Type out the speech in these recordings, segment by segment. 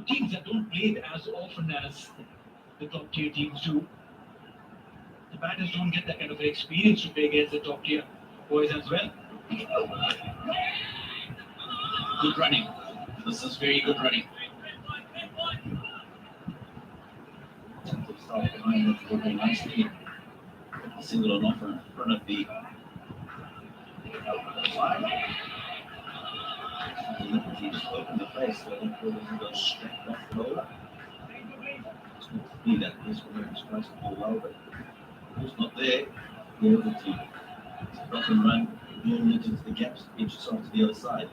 For teams that don't play it as often as the top tier teams do, the batters don't get that kind of experience to play against the top tier boys as well. Good running. This is very good running. Attentive start behind it, working nicely. A single on offer in front of the side. Deliberately just open the face so that it doesn't go straight off the bowler. It's good to see that this one strikes the ball well, but it's not there. You're able to drop and run, move it into the gaps, get yourself to the other side.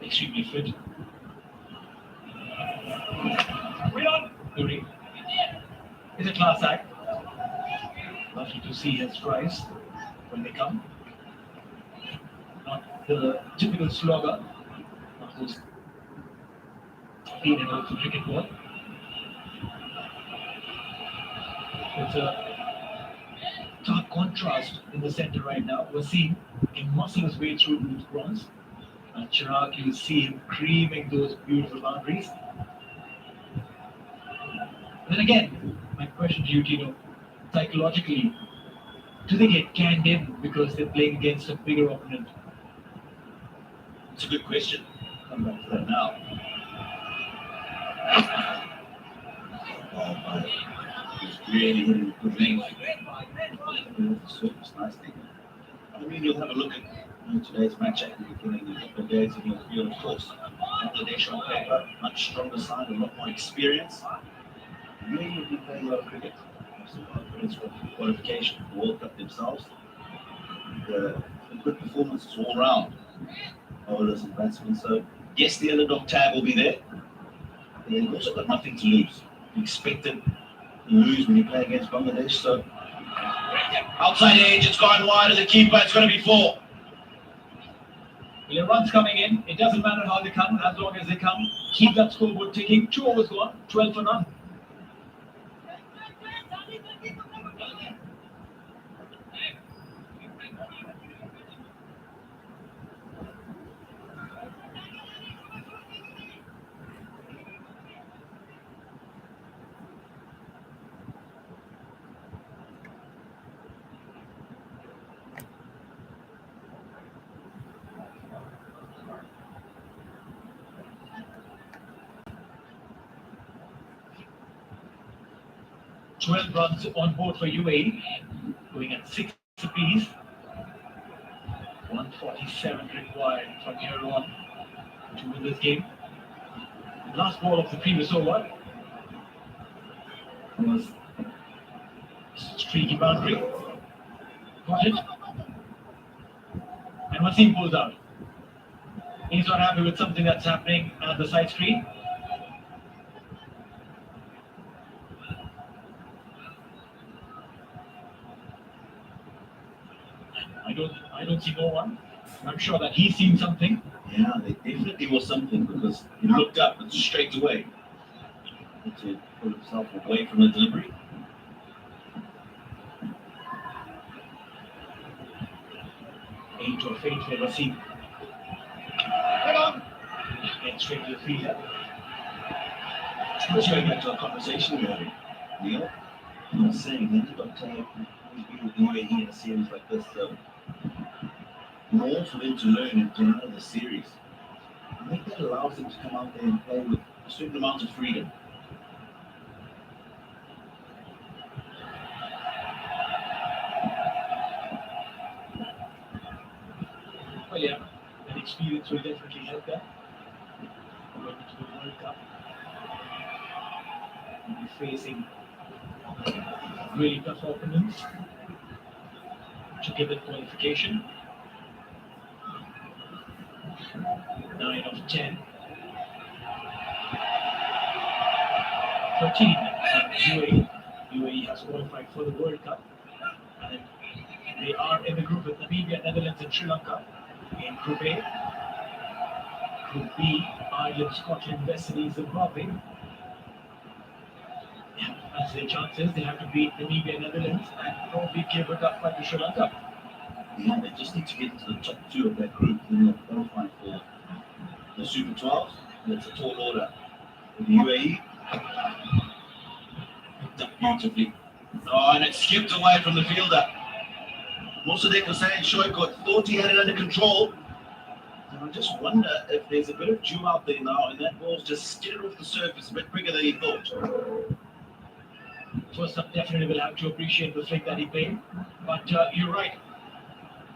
Extremely fit. Guri is a class act. Lovely to see his tries when they come. Not the typical slogger, not who's been in the cricket ball. It's a stark contrast in the center right now. We're seeing him muscle his way through those bronze. And Chirag, you see him creaming those beautiful boundaries. Then again, my question to you, Tino, psychologically, do they get canned in because they're playing against a bigger opponent? It's a good question. Come back to that now. Oh, my. He's really hitting good length. Surface nicely. I mean, you'll have a look at today's match at the beginning of a couple of days, and you'll feel, of course, Bangladesh on paper, much stronger side, a lot more experience. Really will be playing a lot of cricket. Some confidence for qualification for the World Cup themselves. Good performances all round. Bowlers and batsmen. So, yes, the underdog tag will be there. But they've also got nothing to lose. You expected to lose when you play against Bangladesh. So, outside edge, it's gone wide of the keeper. It's going to be 4. Well, runs coming in. It doesn't matter how they come, as long as they come. Keep that scoreboard ticking. 2 overs gone, 12 for none. 12 runs on board for UAE, going at 6 apiece. 147 required from here on to win this game. Last ball of the previous over was streaky boundary. Got it. And Wasim pulls out. He's not happy with something that's happening at the side screen. I don't see no one. I'm sure that he's seen something. Yeah, there definitely was something because he looked up and straight away to put himself away from the delivery. Eight or fate for Wasim. Head on. Get straight to the fielder. Let's go back to our conversation we had, Neil. I was saying that you've got to with UAE in a series like this, more for them to learn and to run the series. I think that allows them to come out there and play with a certain amount of freedom. Well, yeah, that experience will definitely help them. Going into the World Cup, we'll be facing really tough opponents to give it qualification. 9 of 10. 13. UAE. UAE has qualified for the World Cup. And they are in the group with Namibia, Netherlands, and Sri Lanka. In Group A. Group B, Ireland, Scotland, West Indies, Zimbabwe. As their chances, they have to beat Namibia, Netherlands, and probably give it up by Sri Lanka. Yeah, they just need to get into the top 2 of that group and they'll qualify for the Super 12. That's a tall order for the UAE. Picked up beautifully. Oh, and it skipped away from the fielder. Mossadegh Hussain Shoykot thought he had it under control. And I just wonder if there's a bit of dew out there now, and that ball's just skidded off the surface a bit quicker than he thought. First up, definitely will have to appreciate the flick that he played. But you're right.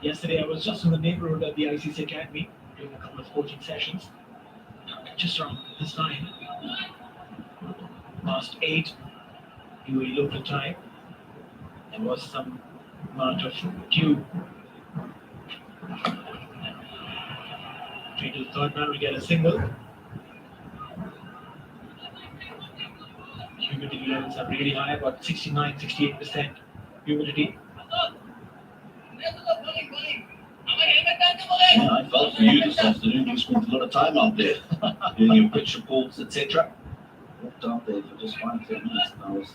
Yesterday I was just in the neighborhood at the ICC Academy doing a couple of coaching sessions. Just around this time, past 8 UAE local time, there was some amount of dew. Straight to the third man will get a single. Humidity levels are really high, about 69-68% humidity. Yeah, I felt for you this afternoon. You spent a lot of time out there doing your pitch reports, etc. Walked out there for just 5-10 minutes, and I was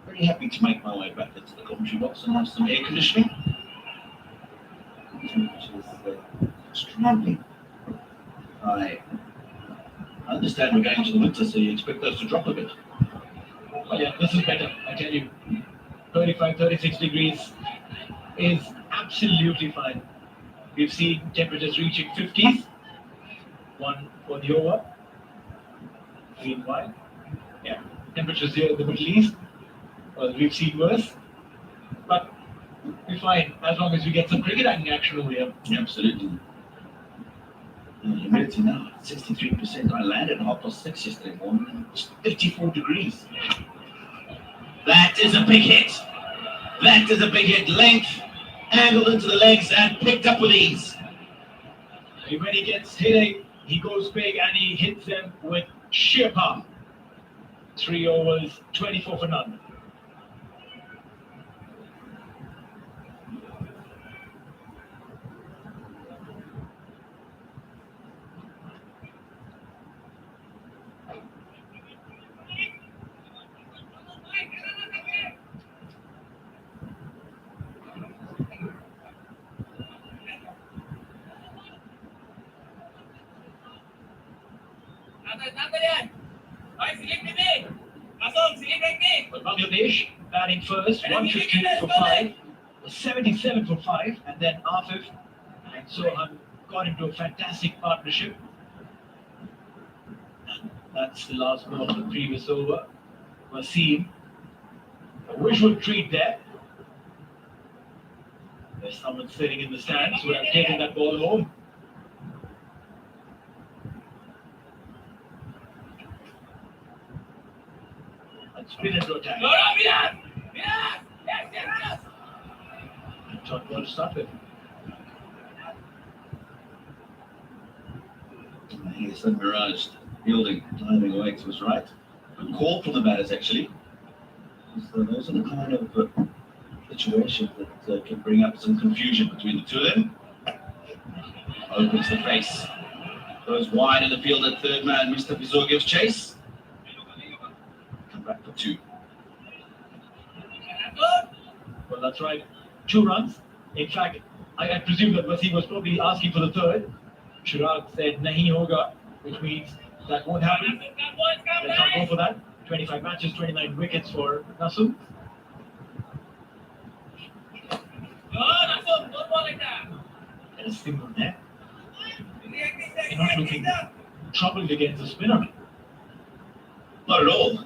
very happy to make my way back into the commentary box and have some air conditioning, which is extremely high. I understand we're going into the winter, so you expect those to drop a bit. Oh yeah, this is better, I tell you. 35, 36 degrees is absolutely fine. We've seen temperatures reaching 50s. One for the over. Meanwhile, yeah, temperatures here in the Middle East, well, we've seen worse. But we're fine as long as we get some cricket action over here. Absolutely. Humidity now, 63%. I landed at 6:30 yesterday morning. It's 54 degrees. That is a big hit. That is a big hit. Length, angled into the legs and picked up with ease. When he gets hitting, he goes big and he hits them with sheer power. 3 overs, 24 for none. But Bangladesh batting first, 150 for 5, 77 for 5, and then Afif and Sohan got into a fantastic partnership. And that's the last ball of the previous over. Wasim, a visual treat there. There's someone sitting in the stands who have taken that ball home. Spin into attack. Shot ball to start with. He's miraged, fielding, diving away to his right. Good call from the batters, actually. So those are the kind of situations that can bring up some confusion between the two of them. Opens the face. Goes wide in the field at third man. Mr. Fizor gives chase. Back for 2. Well, that's right. 2 runs. In fact, I presume that Wasim was probably asking for the third. Chirag said nahi hoga, which means that won't happen. Let's not go for that. 25 matches, 29 wickets for Nasu. And a single there. You're not looking troubled against the spinner. Not at all.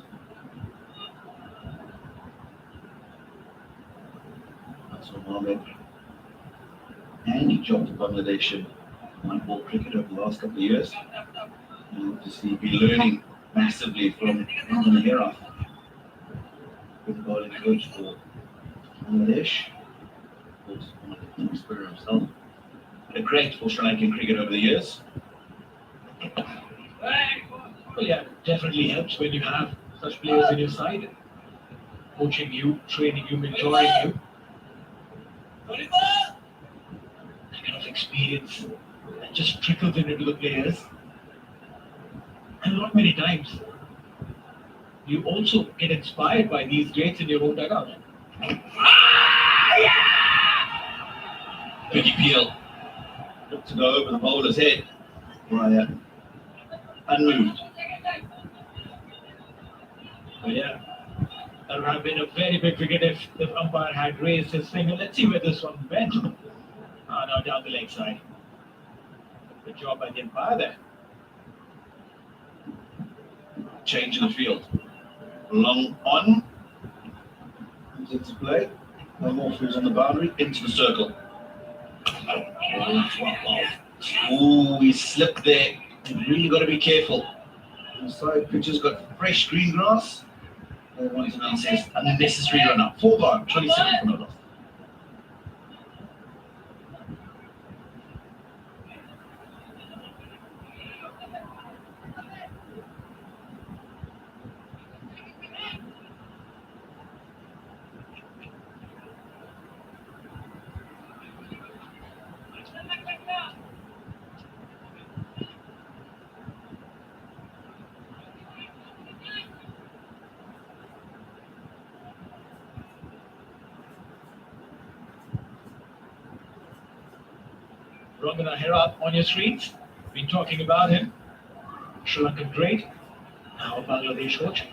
Mohammed, and he jobbed Bangladesh in white ball cricket over the last couple of years. And obviously be learning massively from Nehera, good bowling coach for Bangladesh. Of course, one of the team spirit himself. But a great for Sri Lankan cricket over the years. Well, yeah, definitely helps when you have such players in your side, coaching you, training you, mentoring you. That kind of experience that just trickles into the players. And not many times you also get inspired by these greats in your own dugout. Biggie Peel looked to go over the bowler's head. Right, unmoved. But yeah, that would have been a very big wicket if the umpire had raised his finger. Let's see where this one went. Now down the leg side. Good job by the umpire there. Change in the field. Long on. Comes into play. No more throws on the boundary. Into the circle. Oh, he slipped there. You've really got to be careful. Inside pitches got fresh green grass. They want to announce his unnecessary run up. 4 gone, 27 for no loss. Robin Herat on your screens. Been talking about him. Sri Lankan great. Now Bangladesh coach.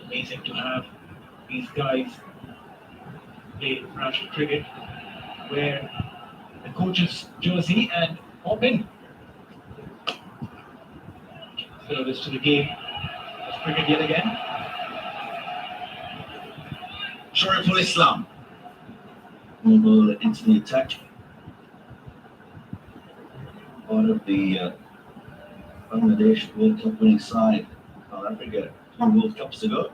Amazing to have these guys play international cricket wear the coach's jersey and hop in. Service to the game of cricket yet again. Shariful Islam. Ball into the attack. Part of the Bangladesh World Cup winning side. South Africa, 2 World Cups to go.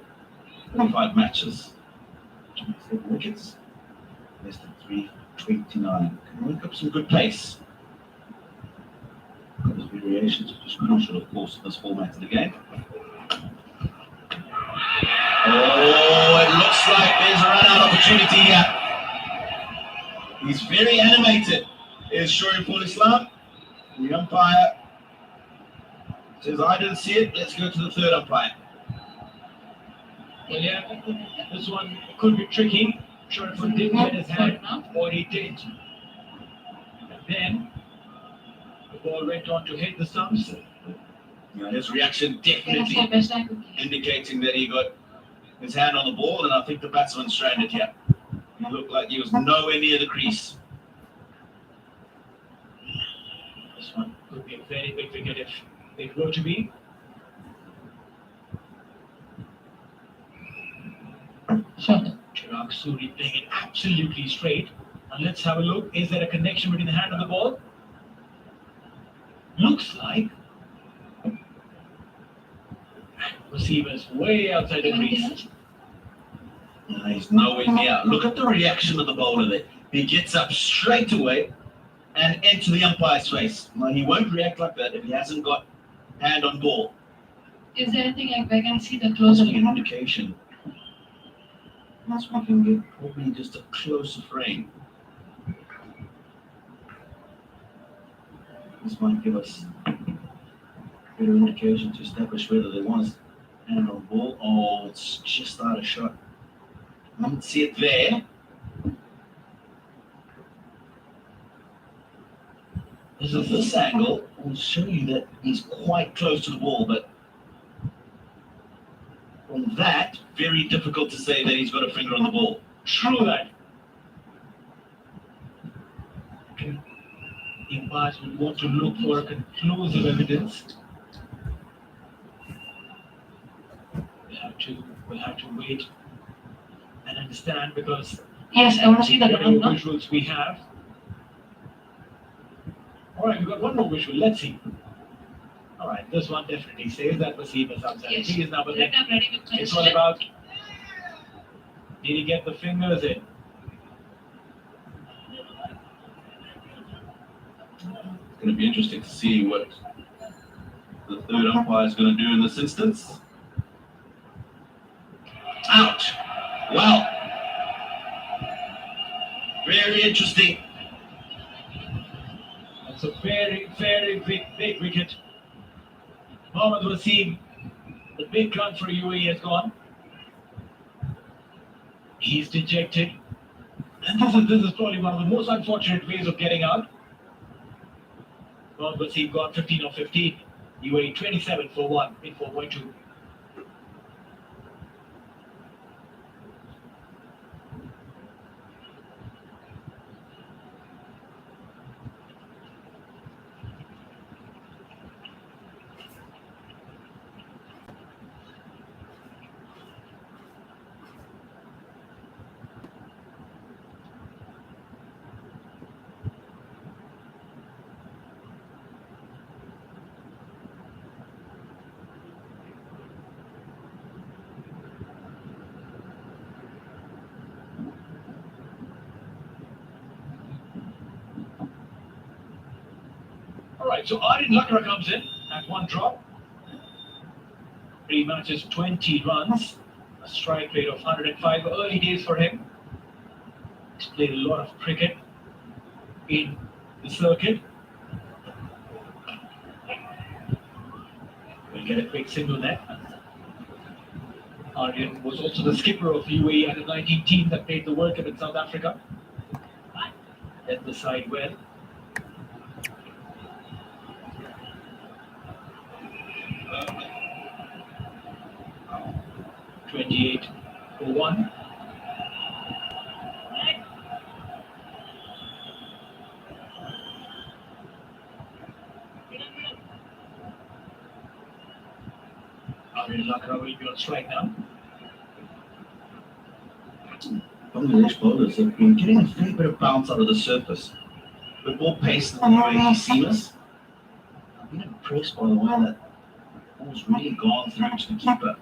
45 matches. 27 wickets. Less than 329. Can wake up some good pace. Those variations, which is crucial, of course, in this format of the game. Oh, it looks like there's a run-out opportunity here. He's very animated. Here's Shariful Islam. The umpire says, I didn't see it. Let's go to the third umpire. Well, yeah, this one could be tricky. Shariful didn't get his hand, or he did. And then the ball went on to hit the stumps. Yeah, his reaction definitely indicating that he got his hand on the ball, and I think the batsman stranded here. He looked like he was nowhere near the crease. This one could be a very big wicket if it were to be. Chirag Suri playing it absolutely straight. And let's have a look. Is there a connection between the hand and the ball? Looks like. Receiver's way outside the crease. He's nowhere near. Look at the reaction of the bowler there. He gets up straight away and into the umpire's face. Now, he won't react like that if he hasn't got hand on ball. Is there anything like I can see the closer An indication. Once we can get probably just a closer frame. This might give us a better indication to establish whether there was hand on ball. Oh, it's just out of shot. I didn't see it there. This angle will show you that he's quite close to the ball, but from that, very difficult to say that he's got a finger on the ball. True that. The umpires would want to look for a conclusive evidence. We'll have to wait and understand, because Yes, I want to see the whatever ground. visuals we have. All right, we've got one more visual. Let's see. All right, this one definitely says that receiver's outside. Yes. He is now, but then I'm ready with my it's all about, did he get the fingers in? It's going to be interesting to see what the third umpire is going to do in this instance. Out. Wow. Very interesting. That's a very, very big wicket. Mohammad Wasim, the big run for UAE has gone. He's dejected. And this is probably one of the most unfortunate ways of getting out. Well, but he's got 15 of 15. UAE 27 for 1 in 4.2. Alright, so Aryan Lakra comes in at 1 drop. 3 matches, 20 runs. A strike rate of 105. Early days for him. He's played a lot of cricket in the circuit. We'll get a quick single there. Aryan was also the skipper of UAE under 19 team that played the World Cup in South Africa. Led the side well. .28 for 1. Aryan Lakra will be on strike now. Bangladesh bowlers have been getting a fair bit of bounce out of the surface. A bit more pace than the UAE seamers. I've been impressed by the way that ball's really gone through to the keeper.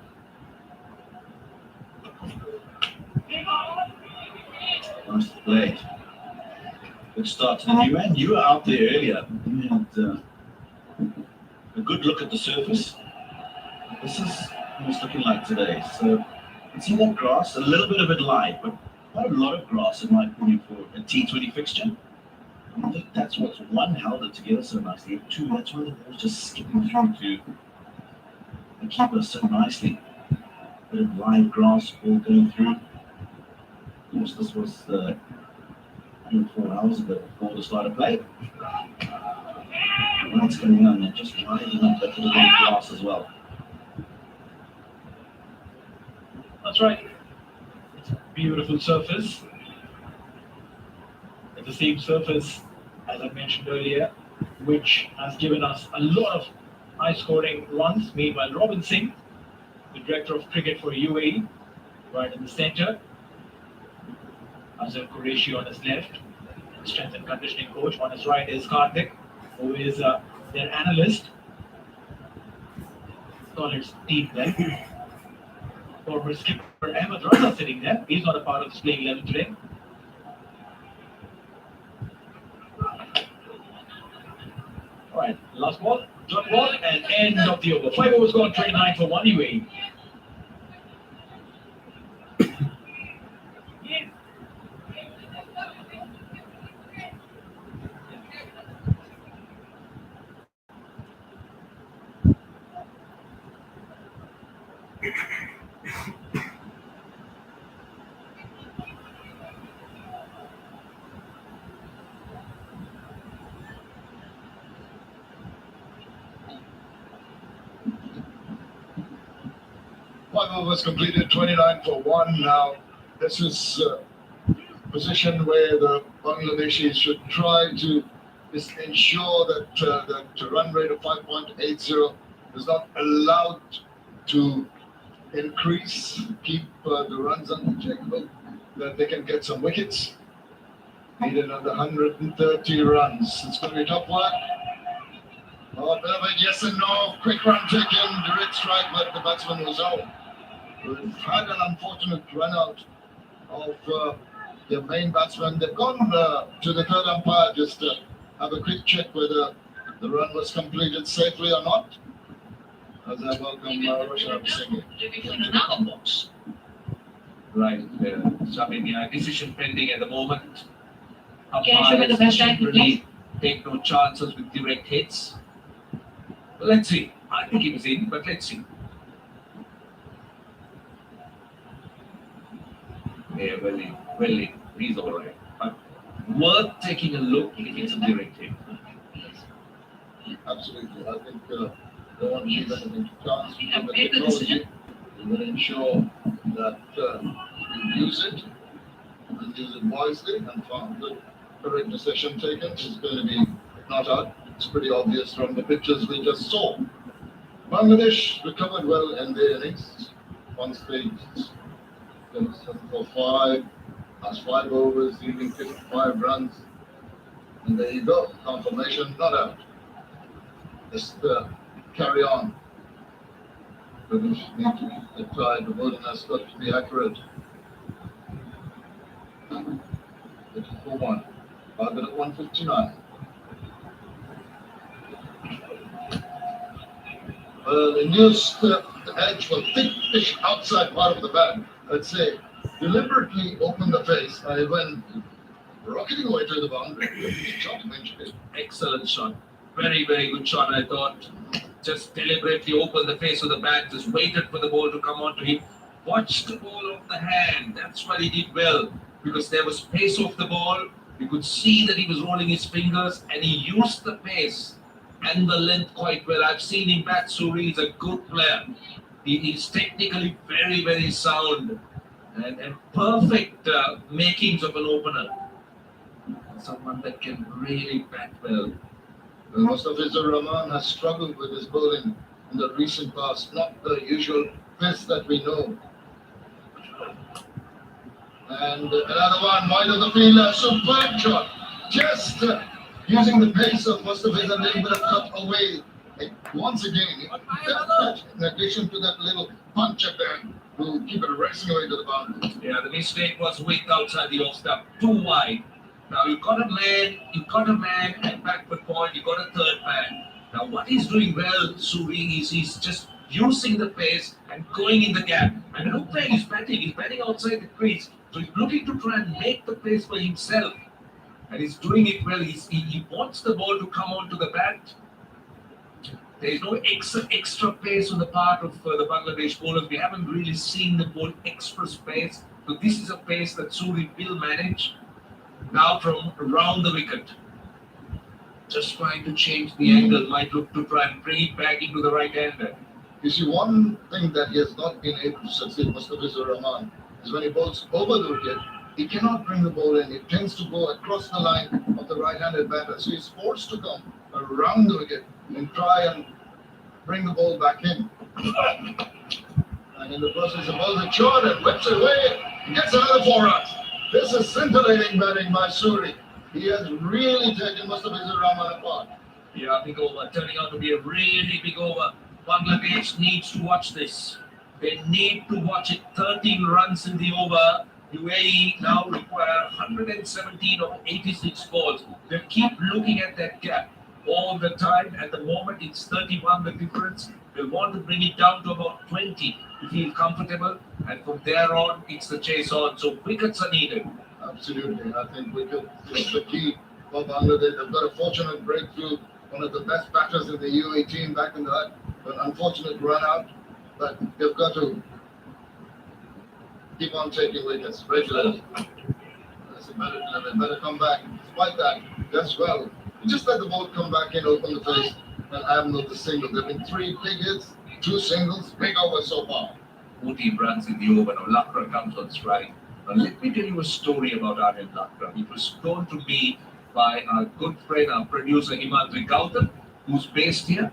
Nice play. Good start to the new end. You were out there earlier. You had a good look at the surface. This is what it's looking like today. So you can see that grass, a little bit of it live, but quite a lot of grass in my opinion for a T20 fixture. I think that's what's one held it together so nicely. Two, that's why the ball's just skipping through to the keeper so nicely. A bit of live grass all going through. Of course, this was 4 hours ago before the start of play. What's going on? They're just lining up that little bit of grass as well. That's right. It's a beautiful surface. It's the same surface as I mentioned earlier, which has given us a lot of high-scoring runs made by Robin Singh, the director of cricket for UAE, right in the center. Azhar Qureshi on his left, strength and conditioning coach. On his right is Karthik, who is their analyst. Solid team there. Former skipper Ahmed Raza sitting there. He's not a part of this playing 11 today. Alright, last ball, dot ball, and end of the over. 5 overs gone, 29 for 1 UAE. Five overs completed, 29 for 1 now. This is a position where the Bangladeshis should try to just ensure that the run rate of 5.80 is not allowed to increase, keep the runs uncheckable, that they can get some wickets. Need another 130 runs. It's going to be a tough one. Oh, bit of a yes and no, quick run taken, direct strike, but the batsman was out. We've had an unfortunate run out of their main batsman. They've gone to the third umpire just to have a quick check whether the run was completed safely or not. As I welcome Roshan Singh. Right. So I mean, decision pending at the moment. Can you show me the best time to Really take no chances with direct hits. Well, let's see. I think he was in, but let's see. Yeah, well in, well in. He's all right. But worth taking a look if it's a direct hit. Absolutely. I think they want to give anything to chance. We have With made the technology, decision. we will ensure that we use it and use it wisely and found the correct decision taken is going to be not out. It's pretty obvious from the pictures we just saw. Bangladesh recovered well in their innings. One stage, 7 for 5, last 5 overs, leaving 55 runs. And there you go, confirmation, not out. Just carry on. British need to keep the tide, the bowling has got to be accurate. 34-1. Target at 159. Well, induced the edge for thick fish outside part of the bat. Let's say deliberately open the face. I went rocketing away to the boundary. Shot eventually. Excellent shot. Very, very good shot, I thought. Just deliberately opened the face of the bat, just waited for the ball to come onto him. Watched the ball off the hand. That's what he did well, because there was pace off the ball. You could see that he was rolling his fingers, and he used the pace and the length quite well. I've seen him bat. Suri is a good player. He is technically very, very sound and perfect makings of an opener. Someone that can really bat well. Mustafizur Rahman has struggled with his bowling in the recent past, not the usual pace that we know. And another one, wide of the field, a superb shot. Just using the pace of Mustafizur, a little bit of cut away. Once again, in addition to that little punch at there, to keep it racing away to the boundary. Yeah, the mistake was wicked outside the off stump, too wide. Now you've got a man at backward point, you've got a third man. Now what he's doing well, Suri, is he's just using the pace and going in the gap. And look where he's batting outside the crease. So he's looking to try and make the pace for himself. And he's doing it well. He wants the ball to come onto the bat. There is no extra pace on the part of the Bangladesh bowlers. We haven't really seen the ball express pace. So this is a pace that Suri will manage. Now from around the wicket, just trying to change the angle, might look to try and bring it back into the right hander. You see, one thing that he has not been able to succeed, Mustafizur Rahman, is when he bowls over the wicket, he cannot bring the ball in. It tends to go across the line of the right-handed batter. So he's forced to come around the wicket and try and bring the ball back in. And in the process, the ball is short and whips it away and gets another 4 runs. This is scintillating batting by Suri. He has really taken Mustafizur Rahman apart. Yeah, big over, turning out to be a really big over. Bangladesh needs to watch this. They need to watch it. 13 runs in the over. UAE now require 117 of 86 balls. They keep looking at that gap all the time. At the moment, it's 31, the difference. They want to bring it down to about 20 to feel comfortable. And from there on, it's the chase on. So wickets are needed. Absolutely. I think wicket is the key for Bangladesh. They've got a fortunate breakthrough. One of the best batters in the UAE team back in the an unfortunate run out. But they've got to keep on taking wickets regularly. That's a better come back. Despite that, that's well. Just let the ball come back in, open the face, and I haven't noticed a single. There have been 3 big hits, 2 singles, big over so far. 14 runs in the over. Now Lakra comes on strike. Now let me tell you a story about Aryan Lakra. It was told to me by our good friend, our producer Himadri Gautam, who's based here.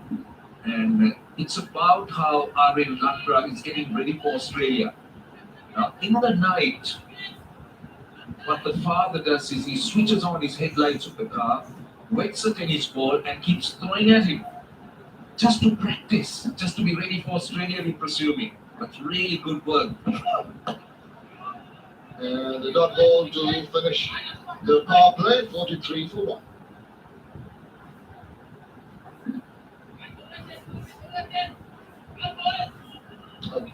And it's about how Aryan Lakra is getting ready for Australia. Now in the night, what the father does is he switches on his headlights of the car, wets a tennis ball and keeps throwing at him. Just to practice, just to be ready for Australia, we're presuming. That's really good work. And the dot ball to finish the power play, 43 for 1. Okay.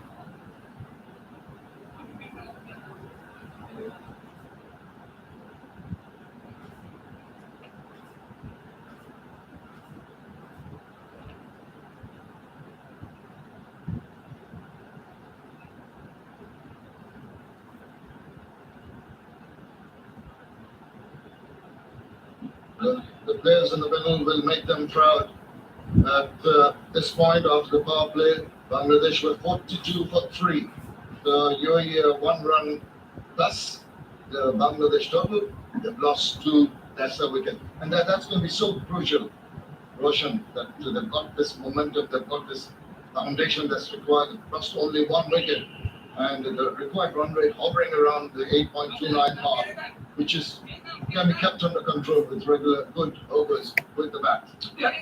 The players in the middle will make them proud. At this point of the power play, Bangladesh were 42 for 3. The UAE 1 run plus the Bangladesh total. They've lost 2. That's the wicket. And that's going to be so crucial, Roshan, that they've got this momentum, they've got this foundation that's required. They've lost only 1 wicket. And the required run rate hovering around the 8.29 mark, which can be kept under control with regular good overs with the bat. Yeah,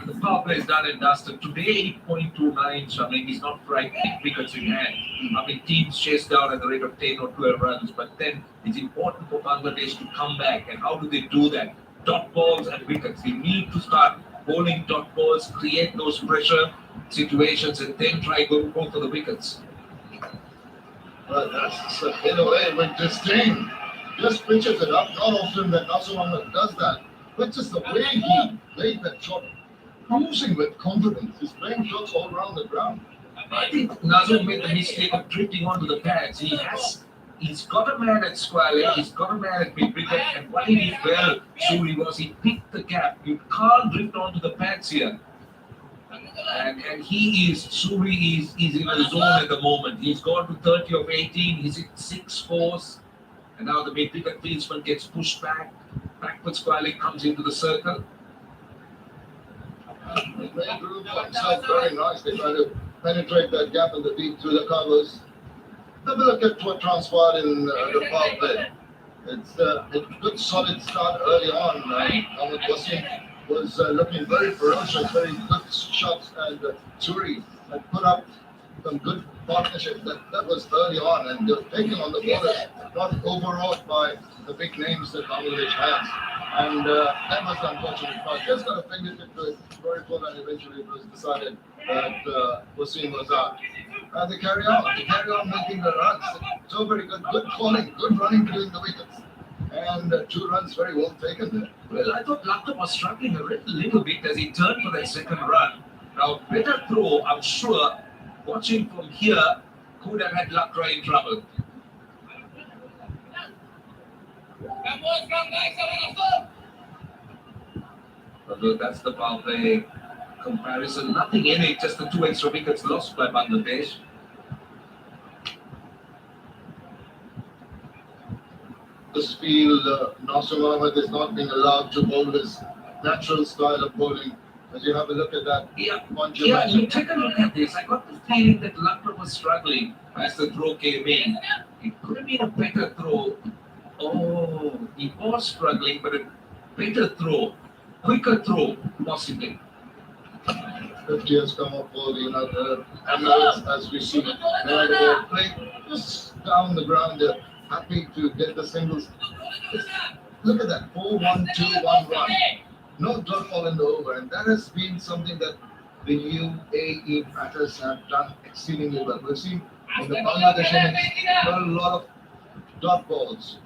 the power play is done and dusted. Today, 8.29, so I mean, he's not frightening wickets in hand. I mean, teams chase down at the rate of 10 or 12 runs, but then it's important for Bangladesh to come back. And how do they do that? Dot balls and wickets. They need to start bowling dot balls, create those pressure situations, and then try go for the wickets. Well, that's in a way with this team. Just pitches it up. Not often that Nasser Ahmed does that, but just the way he played that shot, cruising with confidence. He's playing shots all around the ground. I think Nazar made the mistake of drifting onto the pads. He's got a man at square leg, he's got a man at mid wicket, and what he did well, Suri, was he picked the gap. You can't drift onto the pads here. And Suri is in a zone at the moment. He's gone to 30 of 18, he's hit 6 fours, and now the mid wicket fieldsman gets pushed back. Backward square leg comes into the circle. He made room for himself very nicely, trying to penetrate that gap in the deep through the covers. Have a look at what transpired in the power play. It's a good solid start early on. Ahmed Wasim was looking very ferocious, very good shots, and Suri had put up some good partnership. That was early on, and they were taking on the bowlers, not overawed by the big names that Bangladesh has. And that was the unfortunate part. Just got a fingertip to it, very full, and eventually it was decided that Wasim was out. And they carry on making the runs. So very good calling, good running between the wickets. And 2 runs very well taken there. Well, I thought Lakdar was struggling a little bit as he turned for that second run. Now, better throw, I'm sure, watching from here, could have had Lakdar in trouble. Although that's the power play comparison, nothing in it, just the 2 extra wickets lost by Bangladesh. This field, Nasser Ahmed is not being allowed to bowl his natural style of bowling. As you have a look at that, You take a look at this. I got the feeling that Lakdar was struggling as the throw came in. It could have been a better throw. Oh, he was struggling, but a better throw, quicker throw, possibly. 50 has come up for the United Emirates as we see. Now the ball played just down the ground. They're happy to get the singles. Look at that, 4-1-2-1-1. No dot ball in the over, and that has been something that the UAE batters have done exceedingly well. We've seen in the Bangladesh innings a lot of dot balls.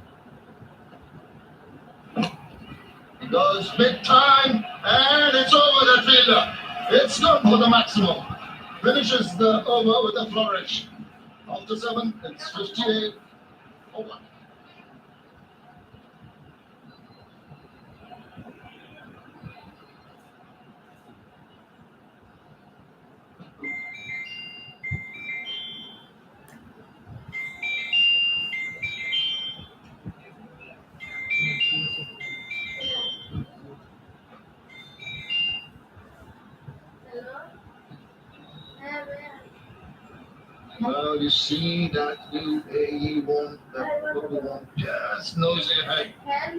He goes big time, and it's over the fielder. It's gone for the maximum. Finishes the over with a flourish. After 7, it's 58 over. Well, you see that UAE won't, just nosy ahead. We had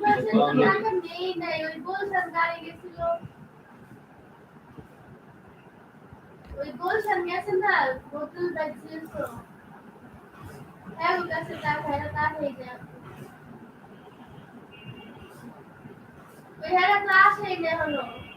a class in there.